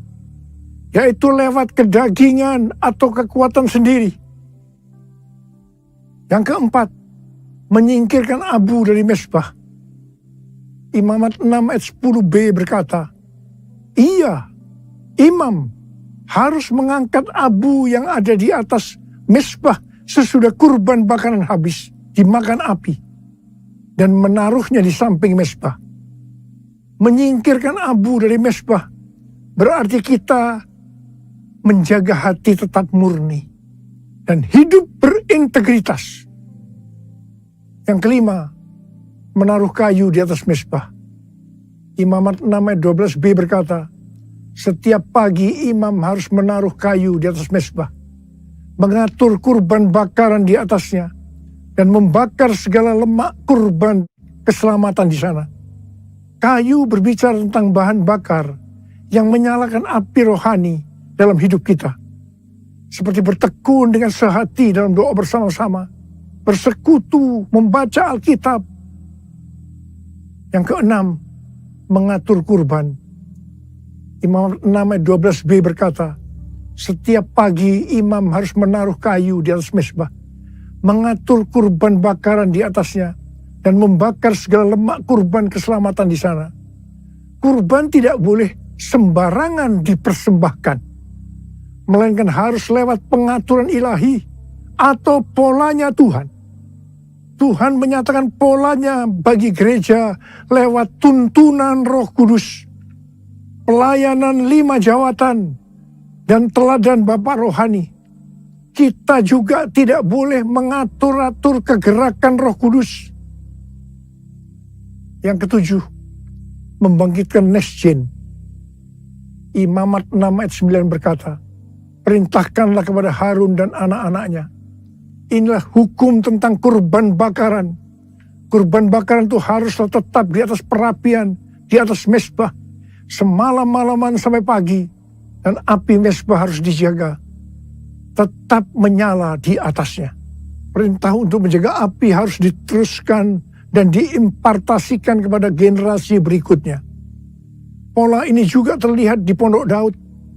yaitu lewat kedagingan atau kekuatan sendiri. Yang keempat, menyingkirkan abu dari mezbah. Imamat 6 ayat 10b berkata, iya, imam harus mengangkat abu yang ada di atas mezbah sesudah kurban bakaran habis dimakan api dan menaruhnya di samping mezbah. Menyingkirkan abu dari mezbah berarti kita menjaga hati tetap murni dan hidup berintegritas. Yang kelima, menaruh kayu di atas mezbah. Imamat 6 ayat 12b berkata, setiap pagi imam harus menaruh kayu di atas mezbah, mengatur kurban bakaran di atasnya, dan membakar segala lemak kurban keselamatan di sana. Kayu berbicara tentang bahan bakar yang menyalakan api rohani dalam hidup kita. Seperti bertekun dengan sehati dalam doa bersama-sama, bersekutu, membaca Alkitab. Yang keenam, mengatur kurban. Imam 6 ayat 12b berkata, setiap pagi imam harus menaruh kayu di atas mezbah, mengatur kurban bakaran di atasnya, dan membakar segala lemak kurban keselamatan di sana. Kurban tidak boleh sembarangan dipersembahkan, melainkan harus lewat pengaturan ilahi atau polanya Tuhan. Tuhan menyatakan polanya bagi gereja lewat tuntunan Roh Kudus, pelayanan 5 jawatan, dan teladan Bapak Rohani. Kita juga tidak boleh mengatur-atur kegerakan Roh Kudus. Yang ketujuh, membangkitkan next gen. Imamat 6 ayat 9 berkata, perintahkanlah kepada Harun dan anak-anaknya. Inilah hukum tentang kurban bakaran. Kurban bakaran itu haruslah tetap di atas perapian, di atas mezbah, semalam-malaman sampai pagi. Dan api mezbah harus dijaga, tetap menyala di atasnya. Perintah untuk menjaga api harus diteruskan dan diimpartasikan kepada generasi berikutnya. Pola ini juga terlihat di Pondok Daud,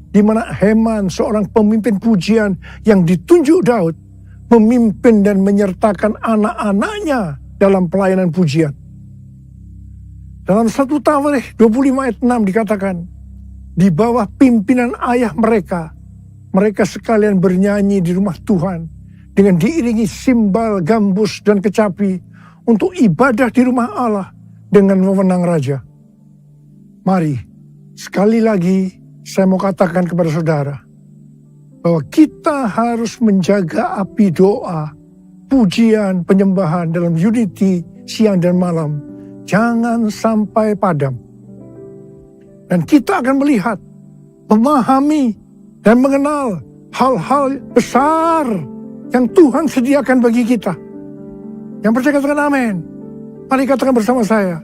di mana Heman, seorang pemimpin pujian yang ditunjuk Daud, memimpin dan menyertakan anak-anaknya dalam pelayanan pujian. Dalam 1 Tawarikh 25 ayat 6 dikatakan, di bawah pimpinan ayah mereka, mereka sekalian bernyanyi di rumah Tuhan dengan diiringi simbal, gambus, dan kecapi untuk ibadah di rumah Allah dengan wewenang raja. Mari, sekali lagi saya mau katakan kepada saudara, bahwa kita harus menjaga api doa, pujian, penyembahan dalam unity siang dan malam. Jangan sampai padam. Dan kita akan melihat, memahami, dan mengenal hal-hal besar yang Tuhan sediakan bagi kita. Yang percaya katakan amin. Mari katakan bersama saya.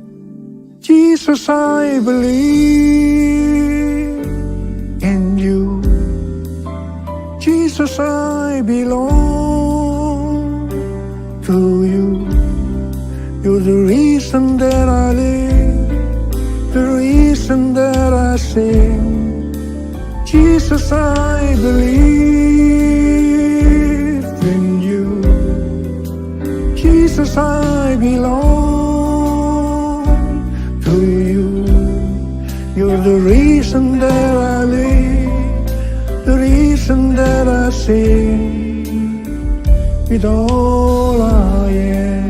Jesus, I believe in you. Jesus, I belong to you. You're the reason that I live, the reason that I sing. Jesus, I believe in you. Jesus, I belong to you. You're the reason that I live, the reason that I sing, with all I am.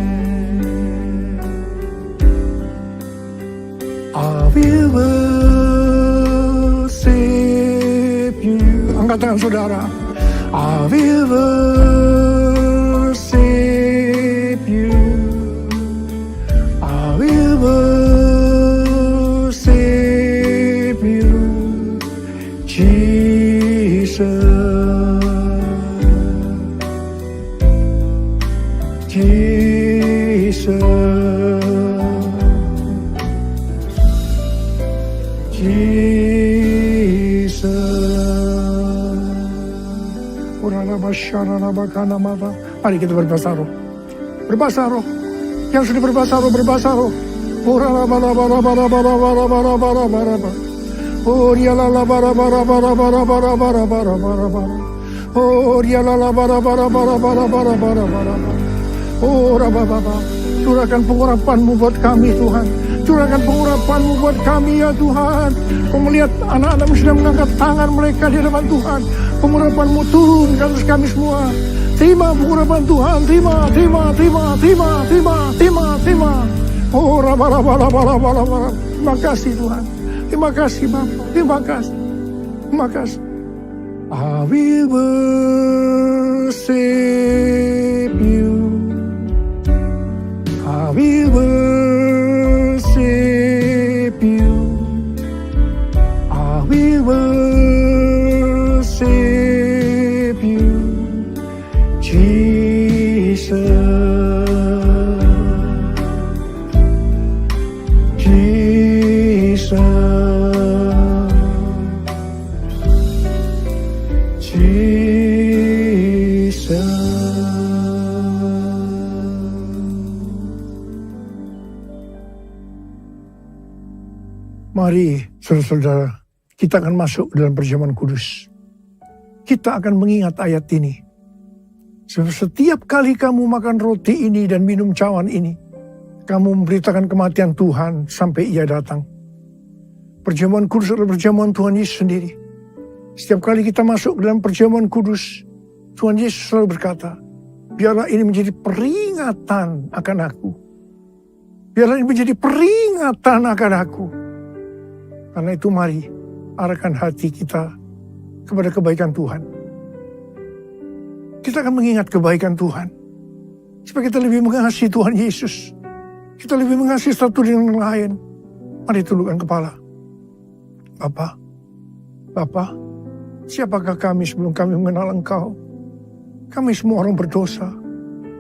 I will worship you. Angkat tangan saudara. I will worship you. I will worship you, Jesus. Jesus, Jesus. Mari kita berbahasa roh. Berbahasa roh. Yang sudah berbahasa roh, berbahasa roh. Oh, dia la bara bara bara bara bara bara bara bara bara. Oh, dia la bara bara bara bara bara bara bara. Oh, Rababa, curahkan pengurapan-Mu buat kami, Tuhan. Curahkan pengurapan-Mu buat kami, ya Tuhan. Kau melihat anak-anak-Mu sedang mengangkat tangan mereka di hadapan Tuhan. Pengurapan-Mu turun ke atas kami semua. Terima pengurapan Tuhan, terima, terima, terima, terima, terima, terima, terima. Oh, Rababa. Terima kasih, Tuhan. Terima kasih, Bapa. Terima kasih. Terima kasih. I will worship you. I will worship you. I will worship you, Jesus. Jesus. Jesus. Mari, saudara-saudara, kita akan masuk dalam perjamuan kudus. Kita akan mengingat ayat ini. Setiap kali kamu makan roti ini dan minum cawan ini, kamu memberitakan kematian Tuhan sampai ia datang. Perjamuan kudus adalah perjamuan Tuhan Yesus sendiri. Setiap kali kita masuk dalam perjamuan kudus, Tuhan Yesus selalu berkata, biarlah ini menjadi peringatan akan aku. Biarlah ini menjadi peringatan akan aku. Karena itu mari arahkan hati kita kepada kebaikan Tuhan. Kita akan mengingat kebaikan Tuhan. Supaya kita lebih mengasihi Tuhan Yesus. Kita lebih mengasihi satu dengan yang lain. Mari tundukkan kepala. Bapa, siapakah kami sebelum kami mengenal Engkau? Kami semua orang berdosa.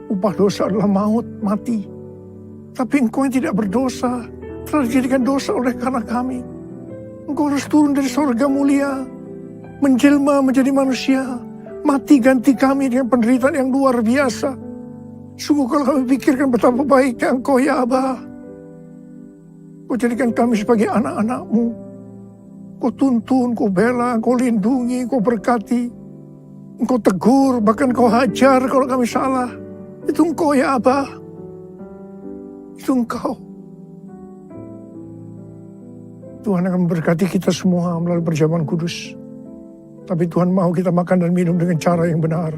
Upah dosa adalah maut, mati. Tapi Engkau yang tidak berdosa telah dijadikan dosa oleh karena kami. Engkau harus turun dari surga mulia, menjelma menjadi manusia, mati ganti kami dengan penderitaan yang luar biasa. Sungguh kalau kami pikirkan betapa baiknya Engkau ya Aba. Kau jadikan kami sebagai anak-anak-Mu. Kau tuntun, Kau bela, Kau lindungi, Kau berkati. Engkau tegur, bahkan Kau hajar kalau kami salah. Itu Engkau ya Aba. Itu Engkau. Tuhan akan memberkati kita semua melalui perjamuan kudus. Tapi Tuhan mau kita makan dan minum dengan cara yang benar.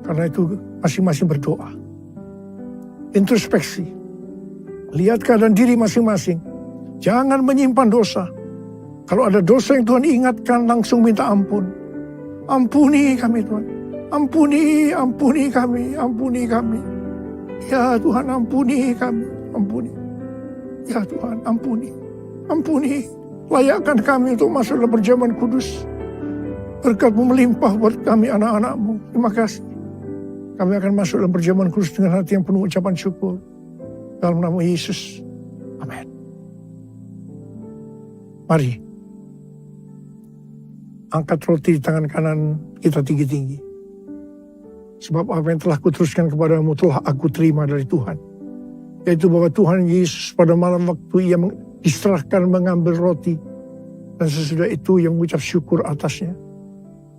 Karena itu masing-masing berdoa. Introspeksi. Lihat keadaan diri masing-masing. Jangan menyimpan dosa. Kalau ada dosa yang Tuhan ingatkan, langsung minta ampun. Ampuni kami Tuhan. Ampuni kami. Ya Tuhan, ampuni kami. Ampuni. Ya Tuhan, ampuni. Layakkan kami untuk masuk dalam perjamuan kudus. Berkat-Mu melimpah buat kami anak-anak-Mu. Terima kasih. Kami akan masuk dalam perjamuan kudus dengan hati yang penuh ucapan syukur. Dalam nama Yesus. Amin. Mari. Angkat roti di tangan kanan kita tinggi-tinggi. Sebab apa yang telah kuteruskan kepadamu telah aku terima dari Tuhan. Yaitu bahwa Tuhan Yesus pada malam waktu ia diserahkan mengambil roti. Dan sesudah itu ia mengucap syukur atasnya.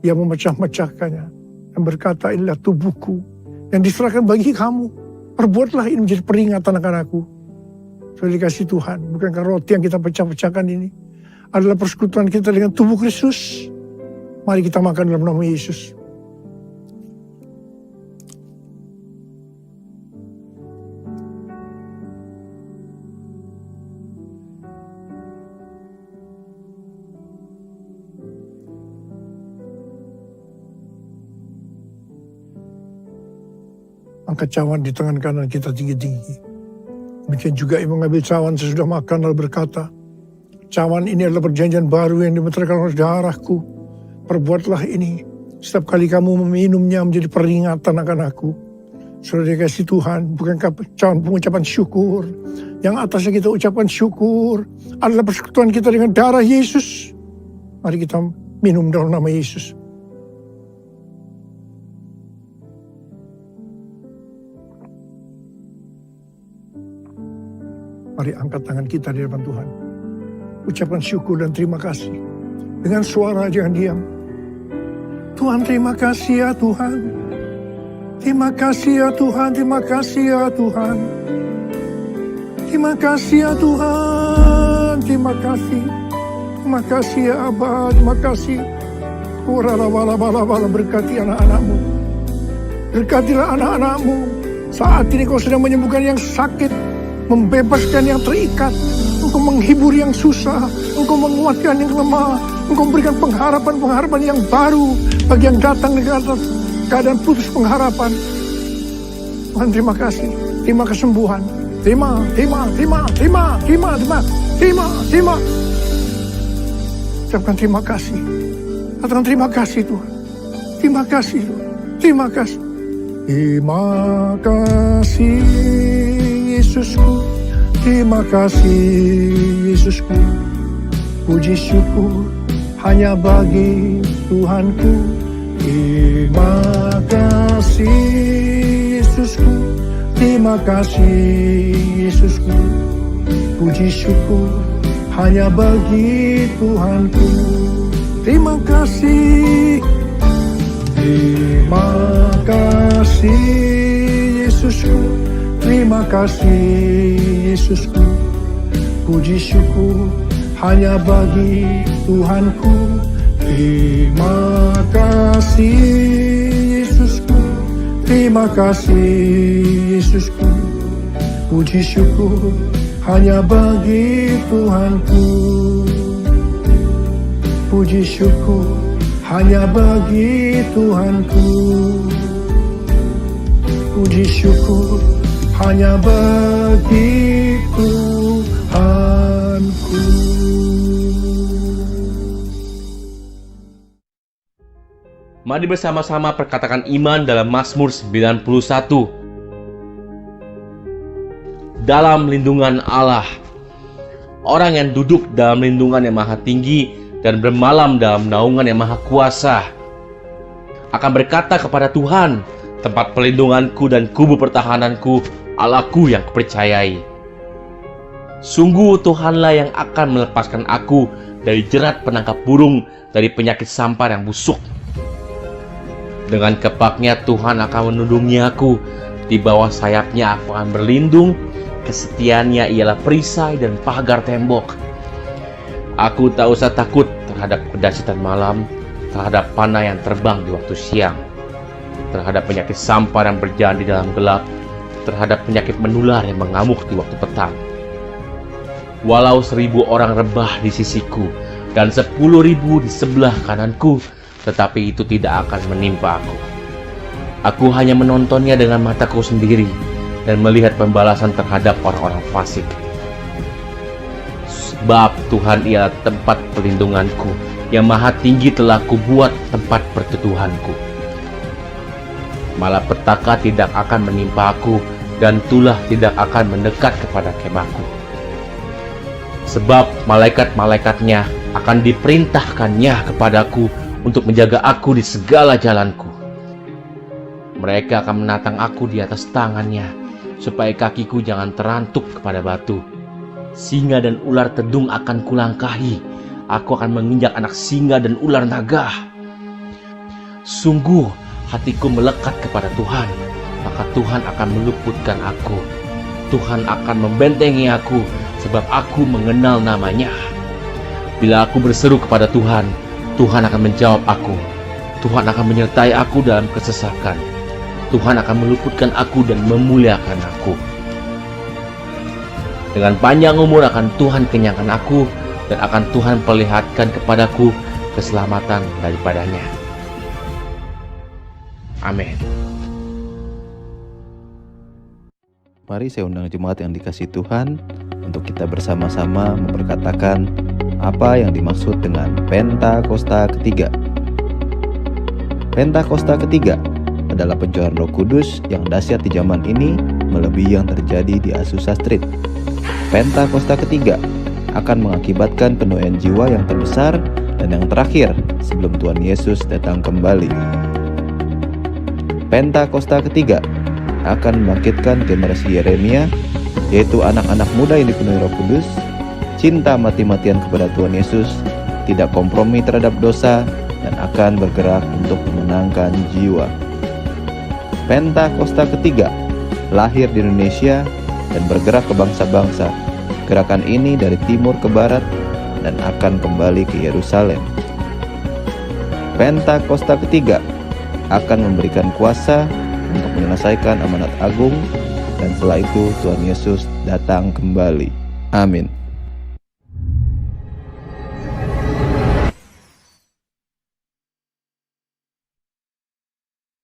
Ia memecah-mecahkannya. Dan berkata, inilah tubuhku yang diserahkan bagi kamu. Perbuatlah ini menjadi peringatan akan aku. Sudah dikasih Tuhan. Bukankah roti yang kita pecah-pecahkan ini adalah persekutuan kita dengan tubuh Kristus? Mari kita makan dalam nama Yesus. Angkat cawan di tangan kanan kita tinggi-tinggi. Demikian juga ia mengambil cawan sesudah makan lalu berkata, cawan ini adalah perjanjian baru yang dimeteraikan oleh darahku. Perbuatlah ini setiap kali kamu meminumnya menjadi peringatan akan aku. Sudah dikasih Tuhan, bukankah cawan pengucapan syukur? Yang atasnya kita ucapkan syukur adalah persekutuan kita dengan darah Yesus. Mari kita minum dalam nama Yesus. Mari angkat tangan kita di depan Tuhan. Ucapkan syukur dan terima kasih. Dengan suara jangan diam. Tuhan terima kasih ya Tuhan. Terima kasih ya Tuhan. Terima kasih ya Tuhan. Terima kasih ya Tuhan. Terima kasih. Terima kasih ya Abah. Terima kasih. Bala berkati anak-anak-Mu. Berkatilah anak-anak-Mu. Saat ini Kau sedang menyembuhkan yang sakit. Membebaskan yang terikat. Engkau menghibur yang susah. Engkau menguatkan yang lemah. Engkau memberikan pengharapan-pengharapan yang baru bagi yang datang di atas keadaan putus pengharapan. Tuhan terima kasih. Terima kesembuhan. Terima. Ucapkan terima kasih. Katakan terima kasih Tuhan. Terima kasih Tuhan. Terima kasih. Terima kasih Yesusku. Terima kasih Yesusku. Puji syukur hanya bagi Tuhanku. Terima kasih Yesusku. Terima kasih Yesusku. Puji syukur hanya bagi Tuhanku. Terima kasih. Terima kasih Yesusku. Terima Terima kasih Yesusku, puji syukur hanya bagi Tuhanku. Terima kasih Yesusku, terima kasih Yesusku, puji syukur hanya bagi Tuhanku. Puji syukur hanya bagi Tuhanku. Puji syukur hanya bagi Tuhanku. Mari bersama-sama perkatakan iman dalam Mazmur 91. Dalam lindungan Allah. Orang yang duduk dalam lindungan yang maha tinggi dan bermalam dalam naungan yang maha kuasa akan berkata kepada Tuhan, tempat pelindunganku dan kubu pertahananku, Allahku yang kupercayai. Sungguh Tuhanlah yang akan melepaskan aku dari jerat penangkap burung, dari penyakit sampar yang busuk. Dengan kepaknya Tuhan akan melindungi aku, di bawah sayapnya aku akan berlindung, kesetiaannya ialah perisai dan pagar tembok. Aku tak usah takut terhadap kedahsyatan malam, terhadap panah yang terbang di waktu siang, terhadap penyakit sampar yang berjalan di dalam gelap, terhadap penyakit menular yang mengamuk di waktu petang. Walau 1000 orang rebah di sisiku dan 10.000 di sebelah kananku, tetapi itu tidak akan menimpa aku. Aku hanya menontonnya dengan mataku sendiri dan melihat pembalasan terhadap orang-orang fasik. Sebab Tuhan ialah tempat perlindunganku, yang maha tinggi telah kubuat tempat perteduhanku. Malapetaka tidak akan menimpa aku, dan tulah tidak akan mendekat kepada kemahku. Sebab malaikat-malaikatnya akan diperintahkannya kepadaku untuk menjaga aku di segala jalanku. Mereka akan menatang aku di atas tangannya, supaya kakiku jangan terantuk kepada batu. Singa dan ular tedung akan kulangkahi. Aku akan menginjak anak singa dan ular naga. Sungguh hatiku melekat kepada Tuhan, maka Tuhan akan meluputkan aku. Tuhan akan membentengi aku, sebab aku mengenal namanya. Bila aku berseru kepada Tuhan, Tuhan akan menjawab aku. Tuhan akan menyertai aku dalam kesesakan. Tuhan akan meluputkan aku dan memuliakan aku. Dengan panjang umur akan Tuhan kenyangkan aku, dan akan Tuhan perlihatkan kepadaku keselamatan daripadanya. Amin. Mari saya undang jemaat yang dikasihi Tuhan untuk kita bersama-sama memperkatakan apa yang dimaksud dengan Pentakosta ketiga. Pentakosta ketiga adalah pencurahan Roh Kudus yang dahsyat di zaman ini, melebihi yang terjadi di Azusa Street. Pentakosta ketiga akan mengakibatkan penuaian jiwa yang terbesar dan yang terakhir sebelum Tuhan Yesus datang kembali. Pentakosta ketiga akan membangkitkan generasi Yeremia, yaitu anak-anak muda yang dipenuhi Roh Kudus, cinta mati-matian kepada Tuhan Yesus, tidak kompromi terhadap dosa, dan akan bergerak untuk memenangkan jiwa. Pentakosta ketiga lahir di Indonesia dan bergerak ke bangsa-bangsa. Gerakan ini dari timur ke barat dan akan kembali ke Yerusalem. Pentakosta ketiga akan memberikan kuasa untuk menyelesaikan amanat agung, dan setelah itu Tuhan Yesus datang kembali. Amin.